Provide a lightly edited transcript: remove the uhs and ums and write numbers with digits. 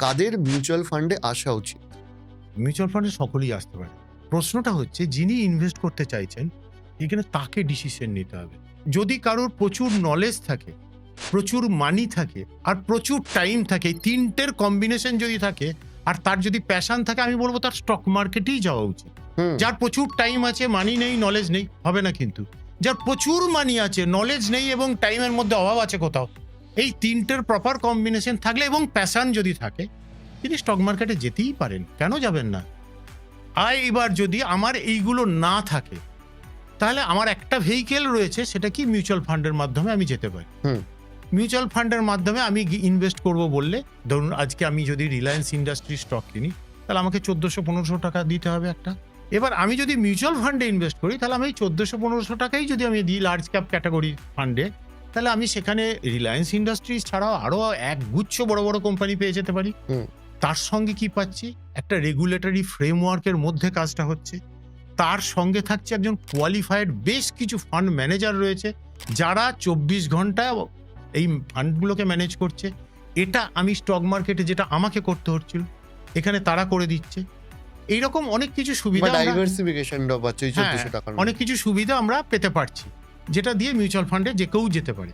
কাদের mutual ফান্ডে আসা উচিত? মিউচুয়াল ফান্ডে সকলেই আসতে পারে। প্রশ্নটা হচ্ছে যিনি ইনভেস্ট করতে চাইছেন এখানে তাকে ডিসিশন নিতে হবে। যদি কারোর প্রচুর নলেজ থাকে, প্রচুর মানি থাকে আর প্রচুর টাইম থাকে, এই তিনটের কম্বিনেশন যদি থাকে আর তার যদি প্যাশন থাকে, আমি বলবো তার স্টক মার্কেটেই যাওয়া উচিত। যার প্রচুর টাইম আছে, মানি নেই, নলেজ নেই, হবে না। কিন্তু যার প্রচুর মানি আছে, নলেজ নেই এবং টাইমের মধ্যে অভাব আছে কোথাও, এই তিনটের প্রপার কম্বিনেশন থাকলে এবং প্যাশন যদি থাকে, তিনি স্টক মার্কেটে যেতেই পারেন, কেন যাবেন না? আর এবার যদি আমার এইগুলো না থাকে, তাহলে আমার একটা ভেহিকেল রয়েছে, সেটা কি মিউচুয়াল ফান্ডের মাধ্যমে আমি যেতে পারি। মিউচুয়াল ফান্ডের মাধ্যমে আমি ইনভেস্ট করব বললে, ধরুন আজকে আমি যদি রিলায়েন্স ইন্ডাস্ট্রি স্টক কিনি, তাহলে আমাকে 1400-1500 টাকা দিতে হবে একটা। এবার আমি যদি মিউচুয়াল ফান্ডে ইনভেস্ট করি, তাহলে আমি 1400-1500 টাকাই যদি আমি দিই লার্জ ক্যাপ ক্যাটাগরি ফান্ডে, তাহলে আমি সেখানে রিলায়েন্স ইন্ডাস্ট্রিজ ছাড়াও আরো এক গুচ্ছ বড় বড় কোম্পানি পেয়ে যেতে পারি। তার সঙ্গে কি পাচ্ছি? একটা রেগুলেটরি ফ্রেমওয়ার্কের মধ্যে কাজটা হচ্ছে। তার সঙ্গে থাকছে একজন কোয়ালিফাইড বেশ কিছু ফান্ড ম্যানেজার রয়েছে, যারা 24 ঘন্টা এই ফান্ডগুলোকে ম্যানেজ করছে। এটা আমি স্টক মার্কেটে যেটা আমাকে করতে হচ্ছিল, এখানে তারা করে দিচ্ছে। এইরকম অনেক কিছু সুবিধা, ডাইভার্সিফিকেশনটা পাচ্ছে এই 1400 টাকার মধ্যে। অনেক কিছু সুবিধা আমরা পেতে পারছি, যেটা দিয়ে মিউচুয়াল ফান্ডে যে কেউ যেতে পারে।